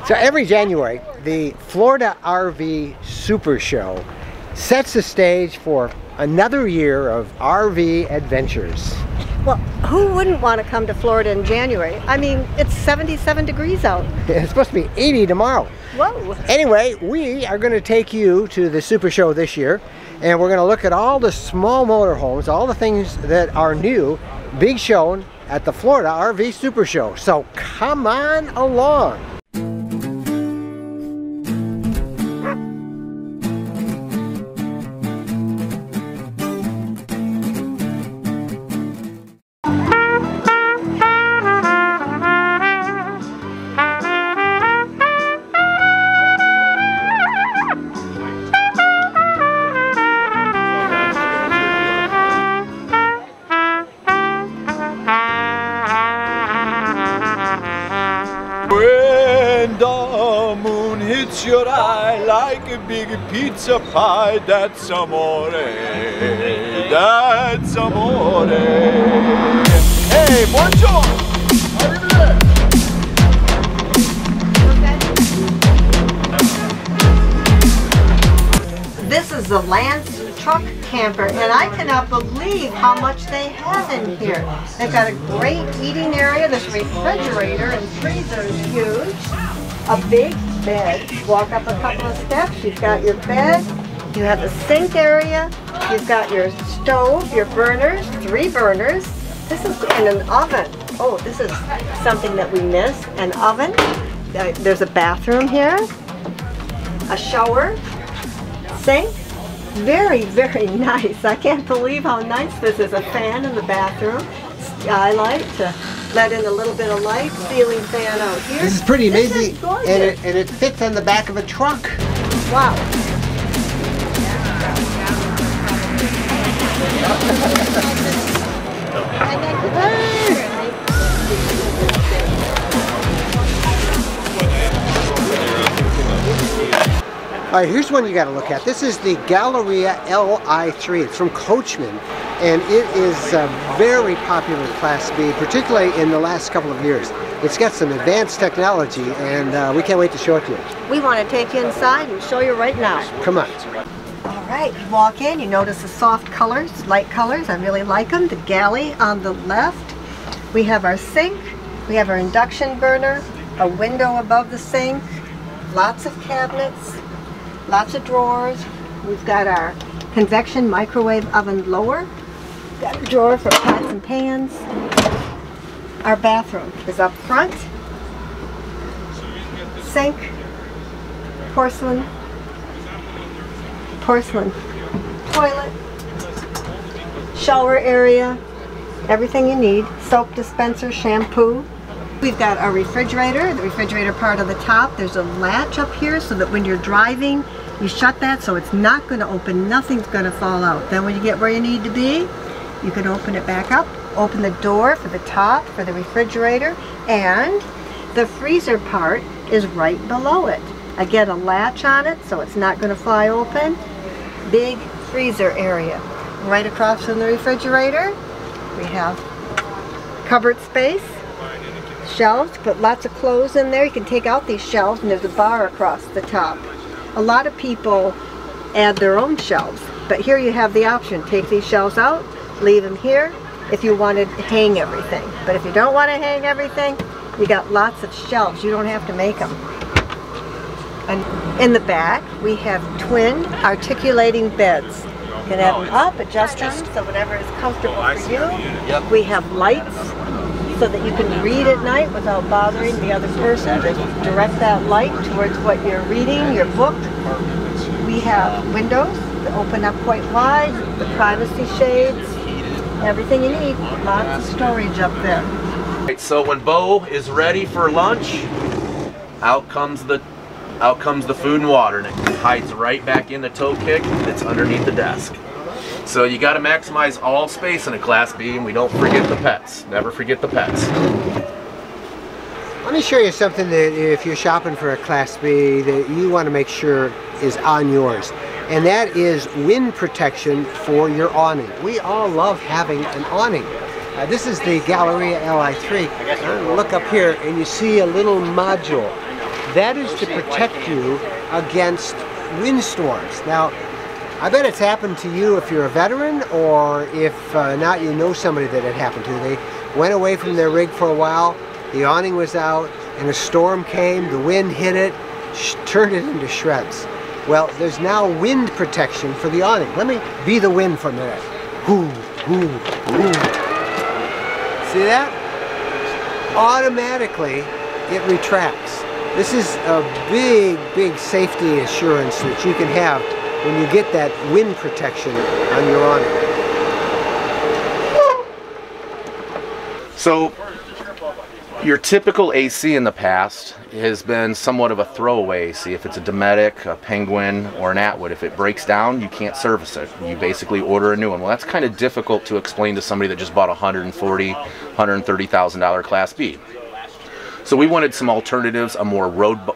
So every January, the Florida RV Super Show sets the stage for another year of RV adventures. Well, who wouldn't want to come to Florida in January? I mean, it's 77 degrees out. It's supposed to be 80 tomorrow. Whoa. Anyway, we are going to take you to the Super Show this year, and we're going to look at all the small motorhomes, all the things that are new, being shown at the Florida RV Super Show. So come on along. When the moon hits your eye like a big pizza pie, that's amore, that's amore. Hey, buongiorno! This is the Lance truck camper, and I cannot believe how much they have in here. They've got a great eating area. This refrigerator and freezer is huge. A big bed. You walk up a couple of steps, you've got your bed. You have the sink area. You've got your stove, your burners, 3 burners. This is in an oven. Oh, this is something that we miss. An oven. There's a bathroom here. A shower. Sink. Very, very nice. I can't believe how nice this is. A fan in the bathroom, skylight to let in a little bit of light, ceiling fan out here. This is pretty amazing, This is gorgeous. and it fits on the back of a truck. Wow. All right, here's one you got to look at. This is the Galleria Li3. It's from Coachman, and it is a very popular Class B, particularly in the last couple of years. It's got some advanced technology, and we can't wait to show it to you. We want to take you inside and show you right now. Come on. All right, you walk in, you notice the soft colors, light colors. I really like them. The galley on the left. We have our sink. We have our induction burner, a window above the sink, lots of cabinets. Lots of drawers. We've got our convection microwave oven lower. Got a drawer for pots and pans. Our bathroom is up front. Sink, porcelain toilet, shower area, everything you need. Soap dispenser, shampoo. We've got our refrigerator, the refrigerator part of the top. There's a latch up here so that when you're driving, you shut that so it's not going to open, nothing's going to fall out. Then when you get where you need to be, you can open it back up, open the door for the top, for the refrigerator, and the freezer part is right below it. Again, a latch on it so it's not going to fly open. Big freezer area. Right across from the refrigerator, we have cupboard space. Shelves, put lots of clothes in there. You can take out these shelves and there's a bar across the top. A lot of people add their own shelves, but here you have the option. Take these shelves out, leave them here if you want to hang everything. But if you don't want to hang everything, you got lots of shelves. You don't have to make them. And in the back, we have twin articulating beds. You can have them up, adjust them, so whatever is comfortable for you. We have lights, so that you can read at night without bothering the other person. Just direct that light towards what you're reading, your book. We have windows that open up quite wide, the privacy shades, everything you need. Lots of storage up there. Right, so when Bo is ready for lunch, out comes the food and water, and it hides right back in the tow kick that's underneath the desk. So you got to maximize all space in a Class B, and we don't forget the pets. Never forget the pets. Let me show you something that if you're shopping for a Class B that you want to make sure is on yours. And that is wind protection for your awning. We all love having an awning. This is the Galleria Li3. Look up here and you see a little module. That is to protect you against windstorms. Now, I bet it's happened to you if you're a veteran, or if not, you know somebody that it happened to. They went away from their rig for a while, the awning was out, and a storm came, the wind hit it, turned it into shreds. Well, there's now wind protection for the awning. Let me be the wind for a minute. Hoo, hoo, hoo. See that? Automatically, it retracts. This is a big, big safety assurance that you can have when you get that wind protection on your awning. So, your typical AC in the past has been somewhat of a throwaway AC. If it's a Dometic, a Penguin, or an Atwood, if it breaks down, you can't service it. You basically order a new one. Well, that's kind of difficult to explain to somebody that just bought a $140,000, $130,000 Class B. So we wanted some alternatives, a more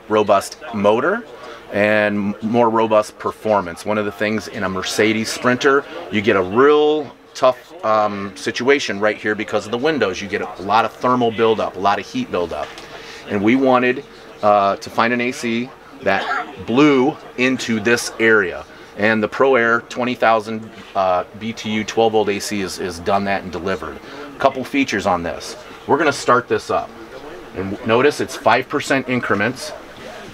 robust motor, and more robust performance. One of the things in a Mercedes Sprinter, you get a real tough situation right here because of the windows. You get a lot of thermal buildup, a lot of heat buildup. And we wanted to find an AC that blew into this area. And the Pro Air 20,000 BTU 12 volt AC is done that and delivered. A couple features on this. We're going to start this up. And notice it's 5% increments.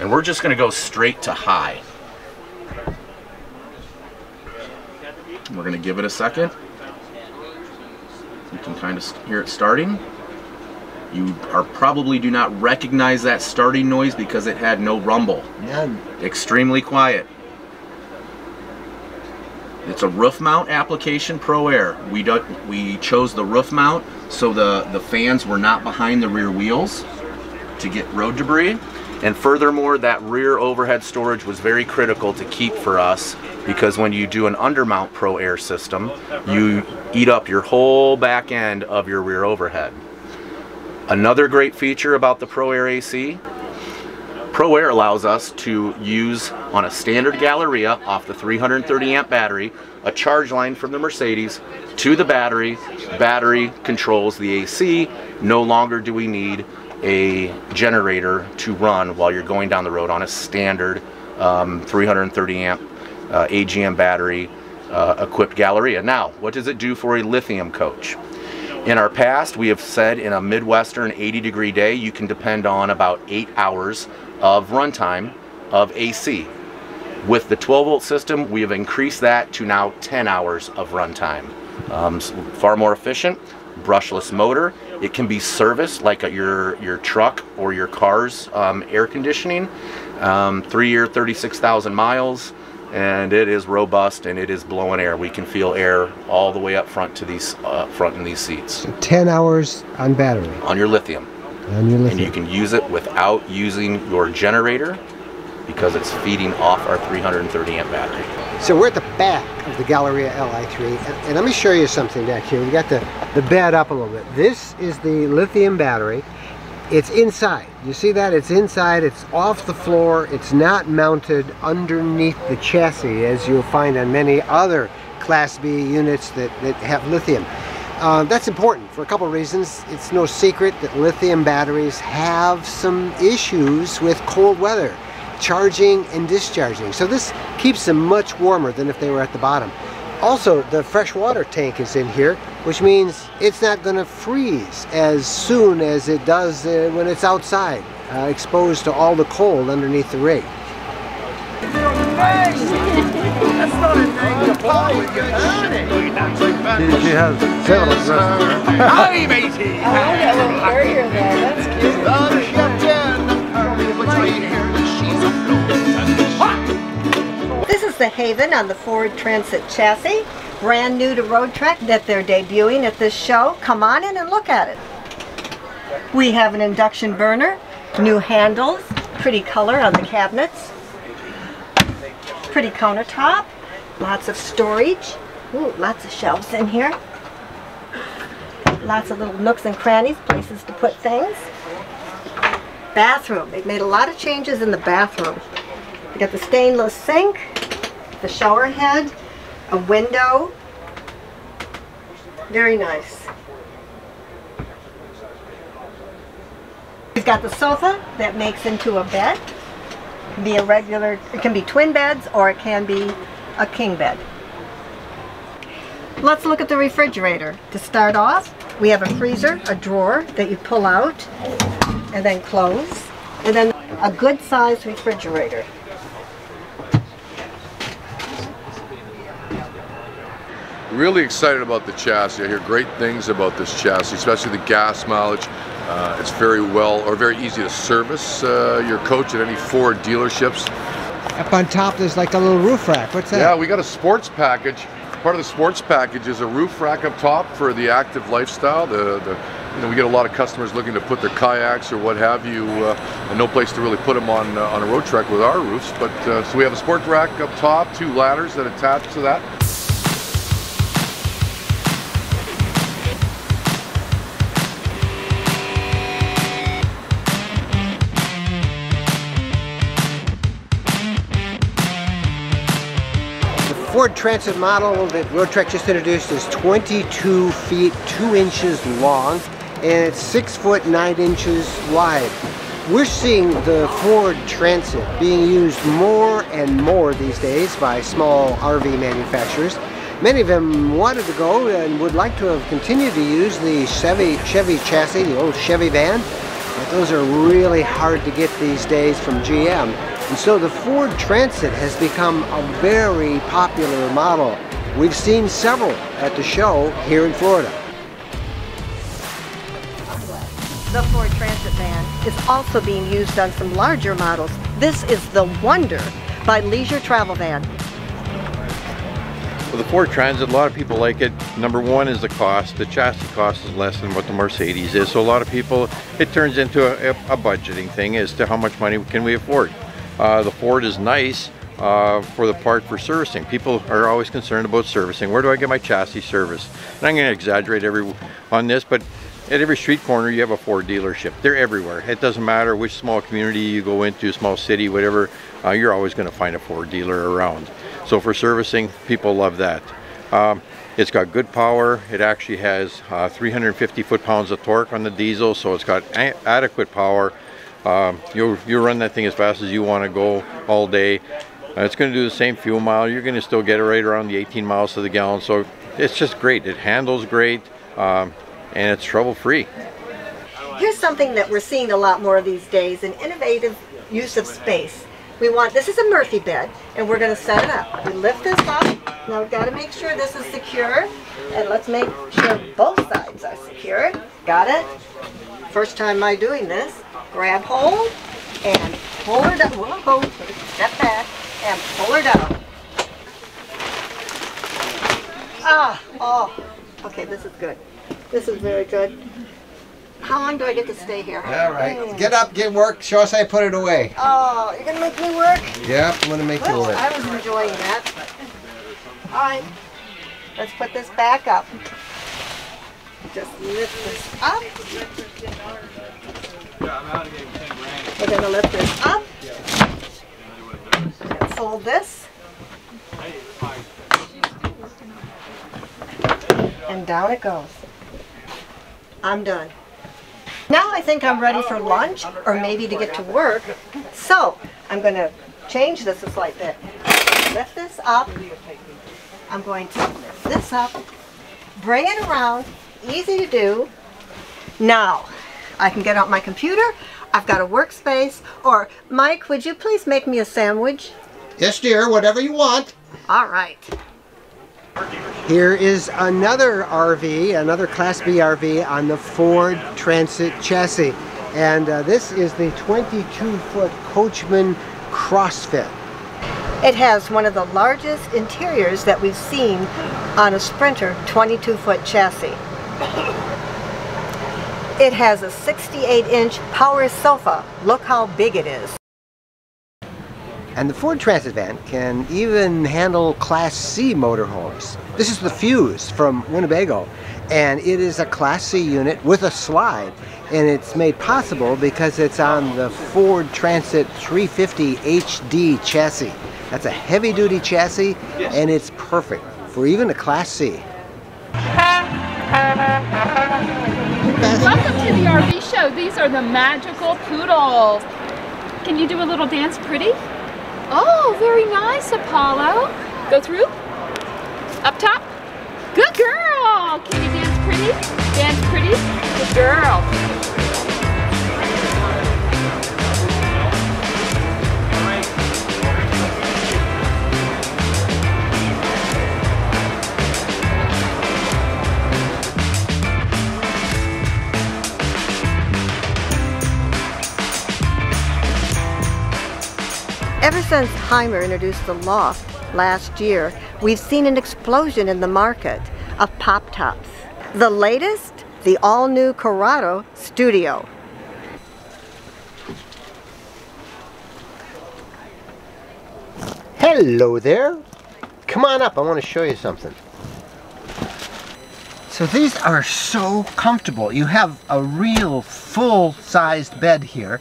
And we're just going to go straight to high. We're going to give it a second. You can kind of hear it starting. You probably do not recognize that starting noise because it had no rumble. None. Extremely quiet. It's a roof mount application, Pro Air. We chose the roof mount so the fans were not behind the rear wheels to get road debris. And furthermore, that rear overhead storage was very critical to keep for us, because when you do an undermount Pro Air system, you eat up your whole back end of your rear overhead. Another great feature about the Pro Air AC, Pro Air allows us to use on a standard Galleria off the 330 amp battery, a charge line from the Mercedes to the battery. Battery controls the AC. No longer do we need a generator to run while you're going down the road on a standard 330 amp AGM battery equipped Galleria. Now, what does it do for a lithium coach? In our past, we have said in a Midwestern 80-degree day, you can depend on about 8 hours of runtime of AC. With the 12-volt system, we have increased that to now 10 hours of runtime. Far more efficient, brushless motor. It can be serviced like your truck or your car's air conditioning. 3-year, 36,000 miles. And it is robust and it is blowing air. We can feel air all the way up front to these front in these seats. So 10 hours on battery. On your lithium. On your lithium. And you can use it without using your generator because it's feeding off our 330 amp battery. So we're at the back of the Galleria Li3, and let me show you something back here. We got the bed up a little bit. This is the lithium battery. It's inside. You see that? It's inside. It's off the floor. It's not mounted underneath the chassis as you'll find on many other Class B units that have lithium. That's important for a couple of reasons. It's no secret that lithium batteries have some issues with cold weather, charging and discharging. So this keeps them much warmer than if they were at the bottom. Also, the fresh water tank is in here, which means it's not going to freeze as soon as it does when it's outside, exposed to all the cold underneath the rig. That's not a name to play with. She has several restaurants. Hi, matey! I like that little barrier there. That's cute. This is the Haven on the Ford Transit chassis, brand new to Roadtrek that they're debuting at this show. Come on in and look at it. We have an induction burner, new handles, pretty color on the cabinets, pretty countertop, lots of storage. Ooh, lots of shelves in here. Lots of little nooks and crannies, places to put things. Bathroom. They've made a lot of changes in the bathroom. You got the stainless sink, the shower head, a window. Very nice. We've got the sofa that makes into a bed. Be a regular, it can be twin beds or it can be a king bed. Let's look at the refrigerator. To start off, we have a freezer, a drawer that you pull out and then close, and then a good sized refrigerator. Really excited about the chassis. I hear great things about this chassis, especially the gas mileage. It's very easy to service your coach at any Ford dealerships. Up on top there's like a little roof rack. What's that? Yeah, we got a sports package. Part of the sports package is a roof rack up top for the active lifestyle. You know, we get a lot of customers looking to put their kayaks or what have you, and no place to really put them on a Roadtrek with our roofs. But so we have a sports rack up top, 2 ladders that attach to that. The Ford Transit model that Roadtrek just introduced is 22 feet 2 inches long, and it's 6 foot 9 inches wide. We're seeing the Ford Transit being used more and more these days by small RV manufacturers. Many of them wanted to go and would like to have continued to use the Chevy chassis, the old Chevy van, but those are really hard to get these days from GM. And so the Ford Transit has become a very popular model. We've seen several at the show here in Florida. The Ford Transit van is also being used on some larger models. This is the Wonder by Leisure Travel Van. Well, the Ford Transit, a lot of people like it. Number one is the cost. The chassis cost is less than what the Mercedes is. So a lot of people, it turns into a budgeting thing as to how much money can we afford. The Ford is nice for the part for servicing. People are always concerned about servicing. Where do I get my chassis service? And I'm going to exaggerate on this, but at every street corner you have a Ford dealership. They're everywhere. It doesn't matter which small community you go into, small city, whatever, you're always going to find a Ford dealer around. So for servicing, people love that. It's got good power. It actually has 350 foot-pounds of torque on the diesel, so it's got adequate power. You'll run that thing as fast as you want to go all day. It's going to do the same fuel mile. You're going to still get it right around the 18 miles to the gallon. So it's just great. It handles great, and it's trouble-free. Here's something that we're seeing a lot more these days, an innovative use of space. This is a Murphy bed, and we're going to set it up. We lift this up. Now we've got to make sure this is secure, and let's make sure both sides are secure. Got it? First time I'm doing this. Grab hold and pull her down. Whoa, step back and pull her down. Okay, this is good. This is very good. How long do I get to stay here? All right, get up, get work, show us how you put it away. Oh, you're going to make me work? Yep, I'm going to make you work. I was enjoying that. All right, let's put this back up. Just lift this up. We're going to lift this up. Fold this. And down it goes. I'm done. Now I think I'm ready for lunch or maybe to get to work. So I'm going to change this a slight bit. Lift this up. I'm going to lift this up. Bring it around. Easy to do. Now I can get out my computer. I've got a workspace. Or Mike, would you please make me a sandwich? Yes, dear, whatever you want. All right. Here is another RV, another Class B RV on the Ford Transit chassis. And this is the 22-foot Coachman CrossFit. It has one of the largest interiors that we've seen on a Sprinter 22-foot chassis. It has a 68-inch power sofa. Look how big it is. And the Ford Transit van can even handle Class C motorhomes. This is the Fuse from Winnebago, and it is a Class C unit with a slide, and it's made possible because it's on the Ford Transit 350 HD chassis. That's a heavy-duty chassis, and it's perfect for even a Class C. Welcome to the RV show. These are the magical poodles. Can you do a little dance pretty? Oh, very nice, Apollo. Go through. Up top. Good girl. Can you dance pretty? Dance pretty. Good girl. Ever since Hymer introduced the loft last year, we've seen an explosion in the market of pop tops. The latest, the all-new Corrado Studio. Hello there. Come on up, I want to show you something. So these are so comfortable. You have a real full-sized bed here,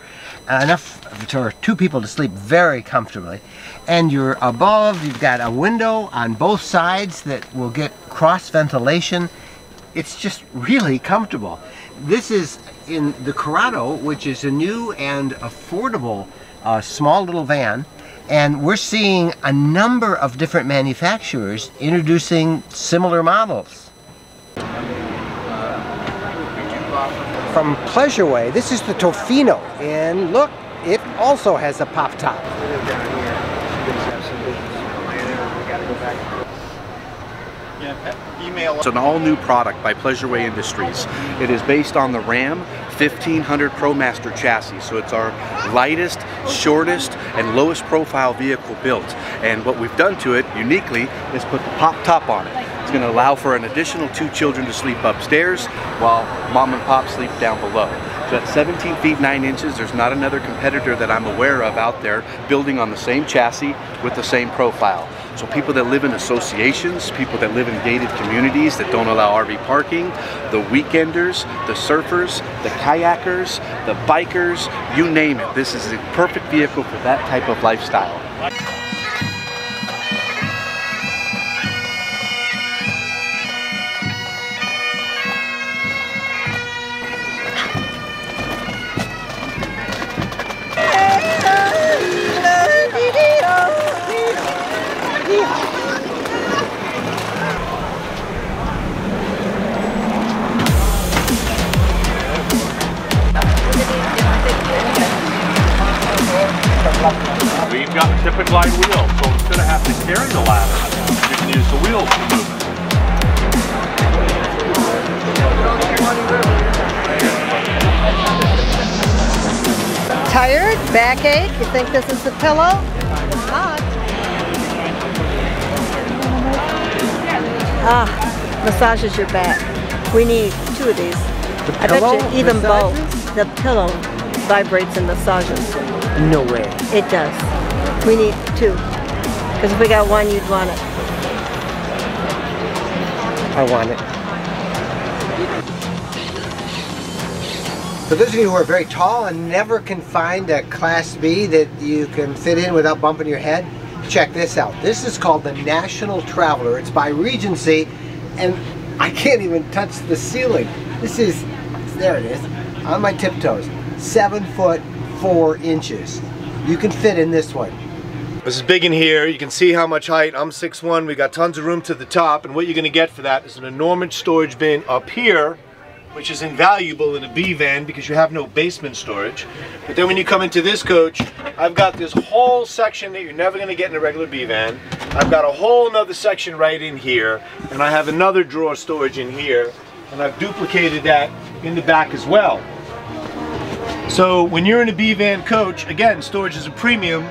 enough for two people to sleep very comfortably. And you're above, you've got a window on both sides that will get cross ventilation. It's just really comfortable. This is in the Corrado, which is a new and affordable small little van. And we're seeing a number of different manufacturers introducing similar models. From Pleasureway, this is the Tofino, and look, it also has a pop top. It's an all-new product by Pleasureway Industries. It is based on the Ram 1500 ProMaster chassis, so it's our lightest, shortest, and lowest profile vehicle built. And what we've done to it uniquely is put the pop top on it. It's going to allow for an additional 2 children to sleep upstairs while mom and pop sleep down below. So at 17 feet 9 inches, there's not another competitor that I'm aware of out there building on the same chassis with the same profile. So people that live in associations, people that live in gated communities that don't allow RV parking, the weekenders, the surfers, the kayakers, the bikers, you name it. This is a perfect vehicle for that type of lifestyle. We've got the tip and glide wheel, so instead of having to carry the ladder, you can use the wheels to move it. Tired? Backache? You think this is the pillow? It's not. Ah, massages your back. We need 2 of these. I bet you even both. The pillow vibrates and massages. No way. It does. We need 2. Because if we got 1, you'd want it. I want it. For those of you who are very tall and never can find a Class B that you can fit in without bumping your head, check this out. This is called the National Traveler. It's by Regency, and I can't even touch the ceiling. This is, there it is, on my tiptoes. 7 foot 4 inches. You can fit in this one. This is big in here. You can see how much height. I'm 6'1". We got tons of room to the top, and what you're going to get for that is an enormous storage bin up here, which is invaluable in a B van because you have no basement storage. But then when you come into this coach, I've got this whole section that you're never going to get in a regular B van. I've got a whole nother section right in here, and I have another drawer storage in here, and I've duplicated that in the back as well. So when you're in a B van coach, again, storage is a premium.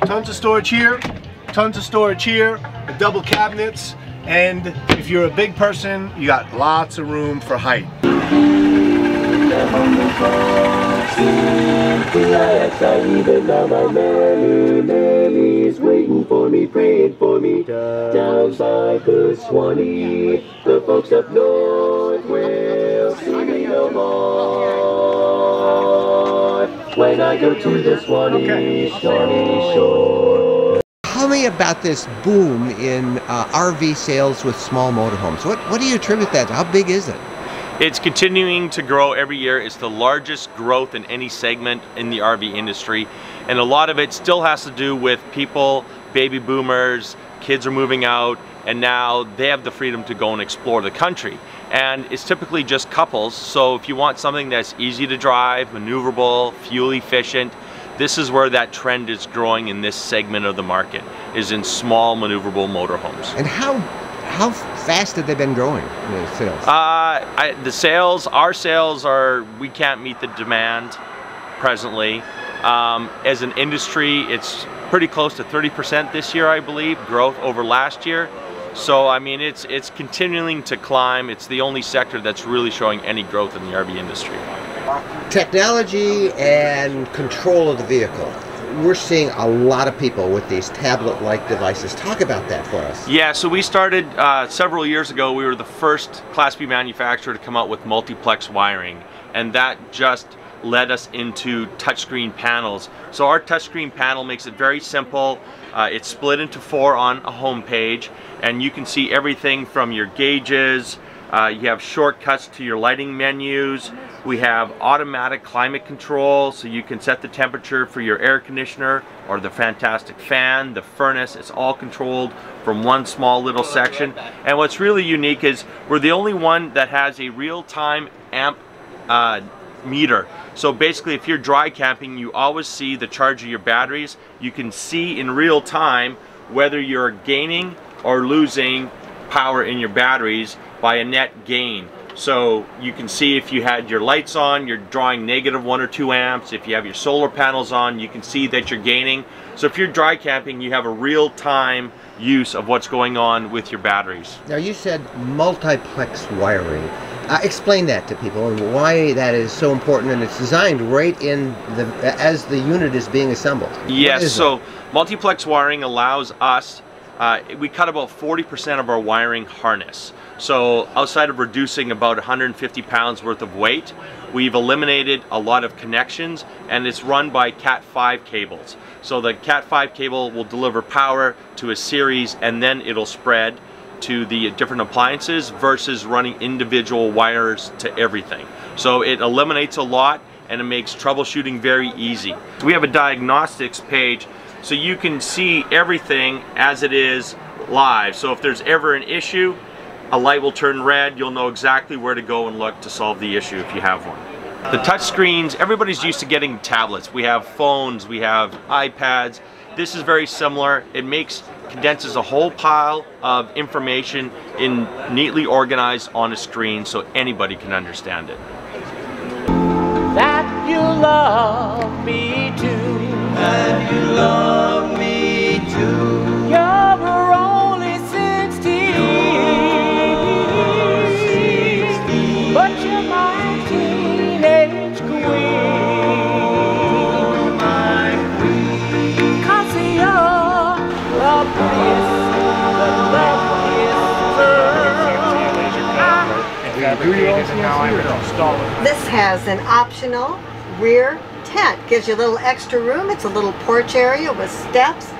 Tons of storage here, tons of storage here, the double cabinets, and if you're a big person, you got lots of room for height. Waiting for me, praying for me, down by the Swanee. The folks up north will see me no more when I go to the Swanee, Shawnee Shore. Tell me about this boom in RV sales with small motorhomes. What do you attribute that to? How big is it? It's continuing to grow every year. It's the largest growth in any segment in the RV industry. And a lot of it still has to do with people, baby boomers, kids are moving out, and now they have the freedom to go and explore the country. And it's typically just couples, so if you want something that's easy to drive, maneuverable, fuel efficient, this is where that trend is growing in this segment of the market, is in small maneuverable motorhomes. And how fast have they been growing, the sales? Our sales are, we can't meet the demand presently. As an industry, it's pretty close to 30% this year, I believe, growth over last year. So I mean, it's continuing to climb. It's the only sector that's really showing any growth in the RV industry. Technology and control of the vehicle. We're seeing a lot of people with these tablet-like devices. Talk about that for us. Yeah, so we started several years ago. We were the first Class B manufacturer to come out with multiplex wiring, and that just led us into touchscreen panels. So our touchscreen panel makes it very simple. It's split into 4 on a home page, and you can see everything from your gauges. You have shortcuts to your lighting menus. We have automatic climate control, so you can set the temperature for your air conditioner or the fantastic fan, the furnace. It's all controlled from one small little section. And what's really unique is we're the only one that has a real-time amp meter. So basically, if you're dry camping, you always see the charge of your batteries. You can see in real time whether you're gaining or losing power in your batteries by a net gain. So you can see if you had your lights on, you're drawing -1 or 2 amps. If you have your solar panels on, you can see that you're gaining. So if you're dry camping, you have a real-time use of what's going on with your batteries. Now you said multiplex wiring. Explain that to people and why that is so important, and it's designed right in the as the unit is being assembled. Yes, so multiplex wiring allows us, we cut about 40% of our wiring harness. So outside of reducing about 150 pounds worth of weight, we've eliminated a lot of connections, and it's run by Cat5 cables. So the Cat5 cable will deliver power to a series, and then it'll spread to the different appliances versus running individual wires to everything. So it eliminates a lot, and it makes troubleshooting very easy. We have a diagnostics page, so you can see everything as it is live. So if there's ever an issue, a light will turn red, you'll know exactly where to go and look to solve the issue if you have one. The touch screens, everybody's used to getting tablets. We have phones, we have iPads. This is very similar. It condenses a whole pile of information in neatly organized on a screen so anybody can understand it. That you love me too, and you love me too. You're only 16, but you're my teenage queen. This has an optional rear tent. Gives you a little extra room. It's a little porch area with steps,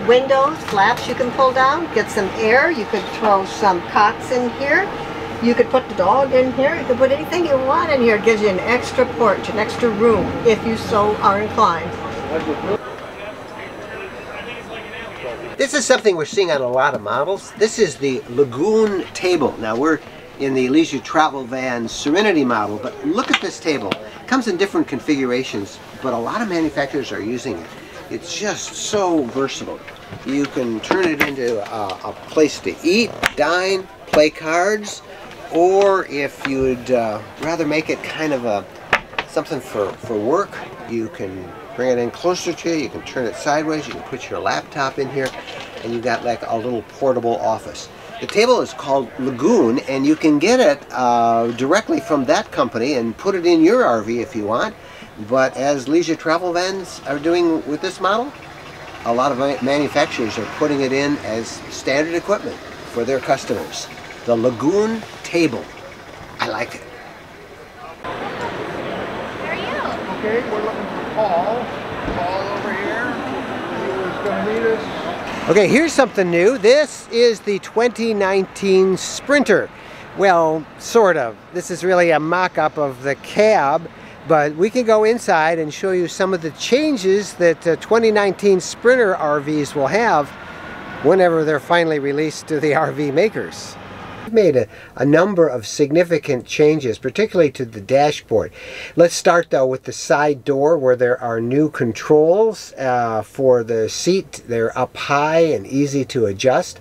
windows, flaps you can pull down, get some air. You could throw some cots in here. You could put the dog in here. You could put anything you want in here. It gives you an extra porch, an extra room, if you so are inclined. This is something we're seeing on a lot of models. This is the Lagoon table. Now we're in the Leisure Travel Van Serenity model, but look at this table. It comes in different configurations, but a lot of manufacturers are using it. It's just so versatile. You can turn it into a place to eat, dine, play cards, or if you'd rather make it kind of something for work, you can bring it in closer to you, you can turn it sideways, you can put your laptop in here, and you've got like a little portable office. The table is called Lagoon, and you can get it directly from that company and put it in your RV if you want. But as Leisure Travel Vans are doing with this model, a lot of manufacturers are putting it in as standard equipment for their customers. The Lagoon table. I like it. Where are you? Okay, we're looking for Paul. Paul over here. He was going to meet us. Okay, here's something new. This is the 2019 Sprinter. Well, sort of. This is really a mock-up of the cab, but we can go inside and show you some of the changes that 2019 Sprinter RVs will have whenever they're finally released to the RV makers. We've made a number of significant changes, particularly to the dashboard. Let's start though with the side door, where there are new controls for the seat. They're up high and easy to adjust.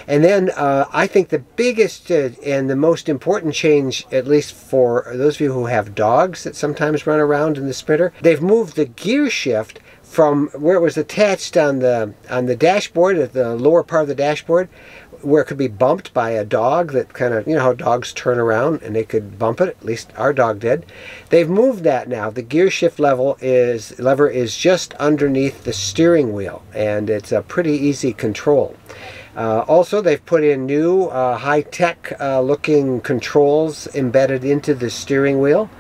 And then I think the biggest and the most important change, at least for those of you who have dogs that sometimes run around in the Sprinter, they've moved the gear shift from where it was attached on the dashboard, at the lower part of the dashboard, where it could be bumped by a dog that kind of, you know how dogs turn around and they could bump it, at least our dog did. They've moved that now. The gear shift lever is just underneath the steering wheel, and it's a pretty easy control. Also, they've put in new high-tech looking controls embedded into the steering wheel.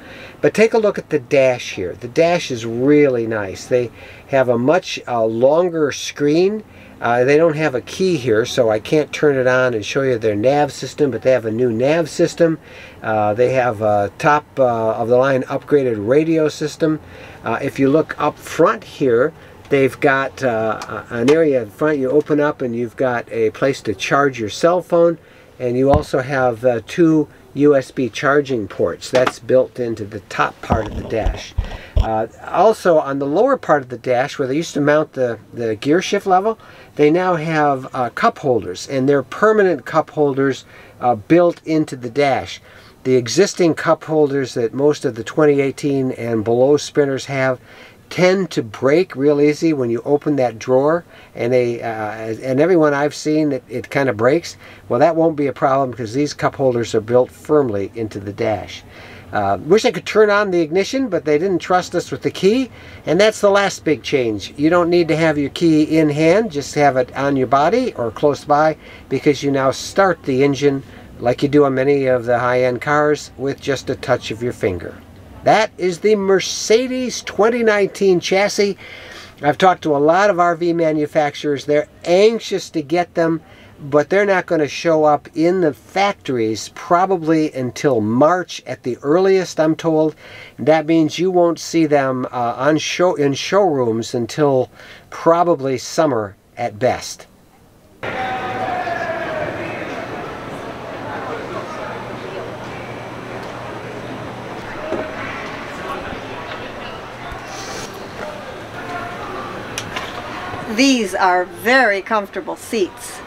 But take a look at the dash here. The dash is really nice. They have a much longer screen. They don't have a key here, so I can't turn it on and show you their nav system, but they have a new nav system. They have a top of the line upgraded radio system. If you look up front here, they've got an area in front you open up, and you've got a place to charge your cell phone, and you also have 2 USB charging ports. That's built into the top part of the dash. Also on the lower part of the dash, where they used to mount the gear shift level, they now have cup holders, and they're permanent cup holders built into the dash. The existing cup holders that most of the 2018 and below Sprinters have tend to break real easy when you open that drawer, and and everyone I've seen, it kind of breaks. Well, that won't be a problem because these cup holders are built firmly into the dash. Wish I could turn on the ignition, but they didn't trust us with the key, and that's the last big change. You don't need to have your key in hand, just have it on your body or close by, because you now start the engine like you do on many of the high-end cars with just a touch of your finger. That is the Mercedes 2019 chassis. I've talked to a lot of RV manufacturers. They're anxious to get them, but they're not going to show up in the factories probably until March at the earliest, I'm told. That means you won't see them in showrooms until probably summer at best. These are very comfortable seats.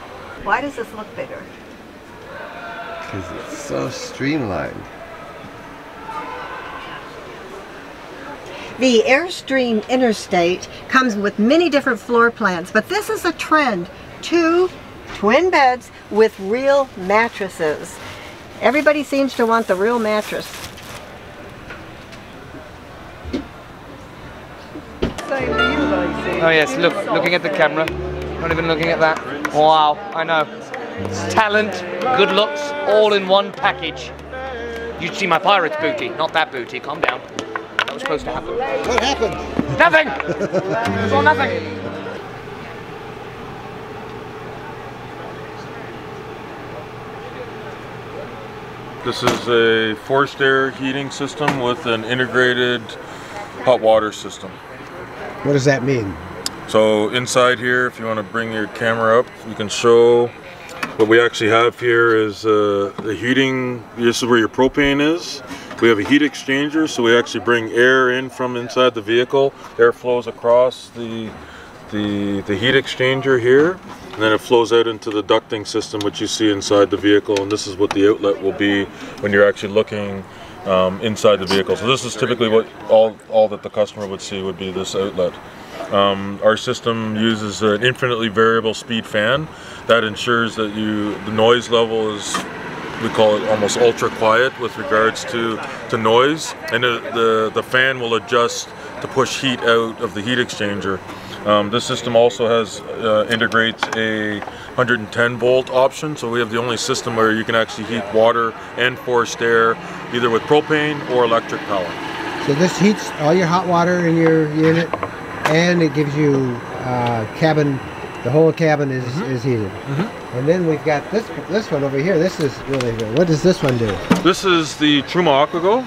Why does this look bigger? Because it's so streamlined. The Airstream Interstate comes with many different floor plans, but this is a trend. 2 twin beds with real mattresses. Everybody seems to want the real mattress. Oh yes, looking at the camera, not even looking at that. Wow, I know. It's talent, good looks, all in one package. You'd see my pirate's booty, not that booty, calm down. That was supposed to happen. What happened? Nothing! It was all nothing. This is a forced air heating system with an integrated hot water system. What does that mean? So inside here, if you want to bring your camera up, you can show what we actually have here is the heating. This is where your propane is. We have a heat exchanger, so we actually bring air in from inside the vehicle. Air flows across the heat exchanger here, and then it flows out into the ducting system, which you see inside the vehicle, and this is what the outlet will be when you're actually looking inside the vehicle. So this is typically what all that the customer would see would be this outlet. Our system uses an infinitely variable speed fan that ensures that the noise level is, we call it almost ultra quiet with regards to noise, and the fan will adjust to push heat out of the heat exchanger. This system also integrates a 110 volt option, so we have the only system where you can actually heat water and forced air either with propane or electric power. So this heats all your hot water in your unit, and it gives you cabin The whole cabin is heated. And then we've got this one over here. This is really good. What does this one do? This is the Truma Aquago.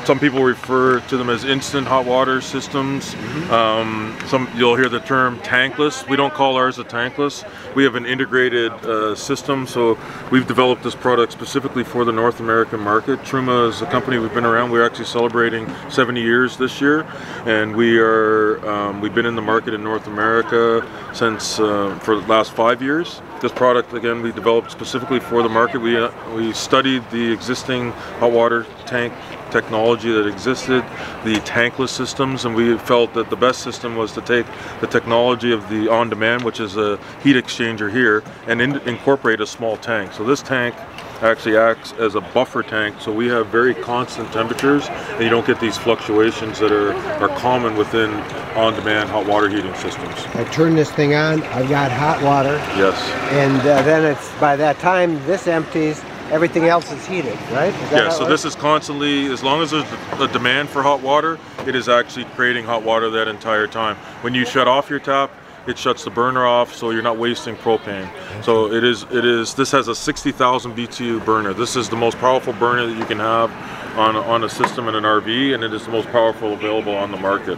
Some people refer to them as instant hot water systems. You'll hear the term tankless. We don't call ours a tankless. We have an integrated system, so we've developed this product specifically for the North American market. Truma is a company we've been around. We're actually celebrating 70 years this year, and we've been in the market in North America since for the last 5 years. This product, again, we developed specifically for the market. We studied the existing hot water tank technology that existed, the tankless systems, and we felt that the best system was to take the technology of the on-demand, which is a heat exchanger here, and incorporate a small tank. So this tank actually acts as a buffer tank, so we have very constant temperatures, and you don't get these fluctuations that are common within on-demand hot water heating systems. I turn this thing on, I've got hot water. Yes. And then it's, by that time this empties, everything else is heated, right? Yeah, so this is constantly, as long as there's a demand for hot water, it is actually creating hot water that entire time. When you shut off your tap, it shuts the burner off, so you're not wasting propane. So this has a 60,000 BTU burner. This is the most powerful burner that you can have on a system in an RV, and it is the most powerful available on the market.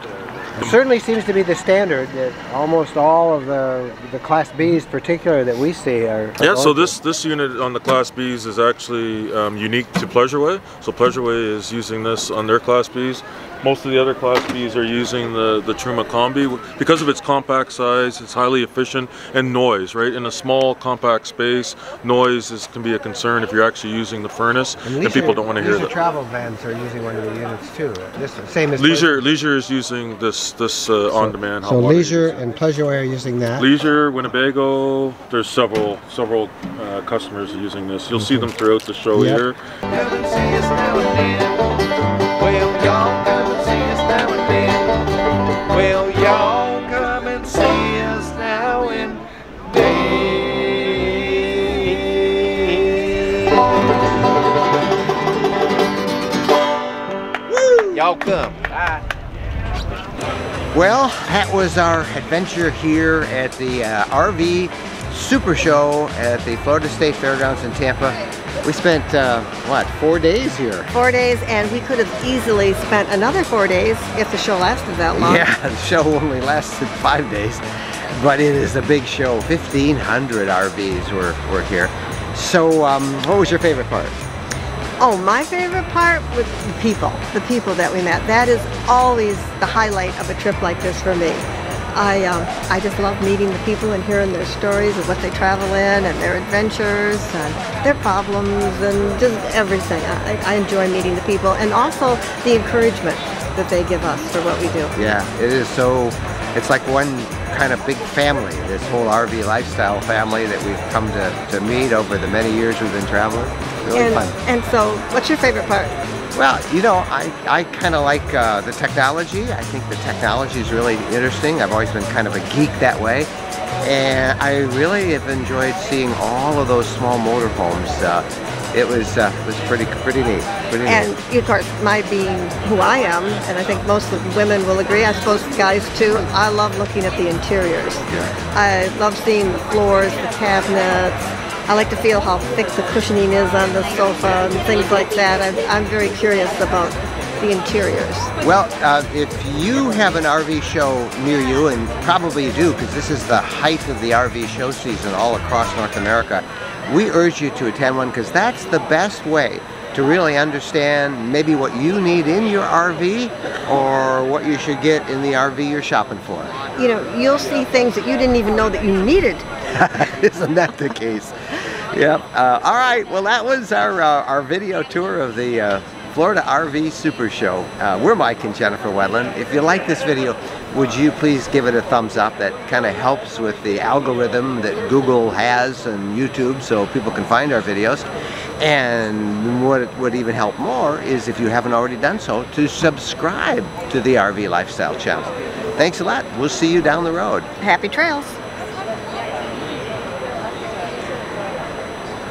It certainly seems to be the standard that almost all of the Class Bs, particularly that we see, are. Yeah, so this unit on the Class Bs is actually unique to Pleasureway. So Pleasureway is using this on their Class Bs. Most of the other Class Bs are using the Truma Combi because of its compact size. It's highly efficient, and noise, right? In a small compact space, noise can be a concern if you're actually using the furnace, and people don't want to hear that. Travel vans are using one of the units too. This same as Leisure is using this on-demand hot water. So Leisure and Pleasureway are using that. Leisure, Winnebago. There's several customers using this. You'll see them throughout the show here. Come and see us now and then. Well, y'all come and see us now and then. Well, y'all come and see us now and then. Y'all come. Bye. Well, that was our adventure here at the RV Supershow at the Florida State Fairgrounds in Tampa. We spent, what, 4 days here? 4 days, and we could have easily spent another 4 days if the show lasted that long. Yeah, the show only lasted 5 days, but it is a big show. 1,500 RVs were here. So, what was your favorite part? Oh, my favorite part was the people that we met. That is always the highlight of a trip like this for me. I just love meeting the people and hearing their stories of what they travel in and their adventures and their problems and just everything. I enjoy meeting the people, and also the encouragement that they give us for what we do. Yeah, it is so, it's like one kind of big family, this whole RV lifestyle family that we've come to meet over the many years we've been traveling. Really fun. And so, what's your favorite part? Well, you know, I kind of like the technology. I think the technology is really interesting. I've always been kind of a geek that way. And I really have enjoyed seeing all of those small motorhomes. It was pretty neat. And of course, my being who I am, and I think most of the women will agree, I suppose guys too, I love looking at the interiors. Yeah. I love seeing the floors, the cabinets. I like to feel how thick the cushioning is on the sofa and things like that. I'm very curious about the interiors. Well, if you have an RV show near you, and probably you do, because this is the height of the RV show season all across North America, we urge you to attend one, because that's the best way to really understand maybe what you need in your RV or what you should get in the RV you're shopping for. You know, you'll see things that you didn't even know that you needed. Isn't that the case? Yep. All right, well, that was our video tour of the Florida RV Super Show. We're Mike and Jennifer Wendland. If you like this video, would you please give it a thumbs up? That kind of helps with the algorithm that Google has and YouTube, so people can find our videos. And what would even help more is, if you haven't already done so, to subscribe to the RV Lifestyle channel. Thanks a lot. We'll see you down the road. Happy trails.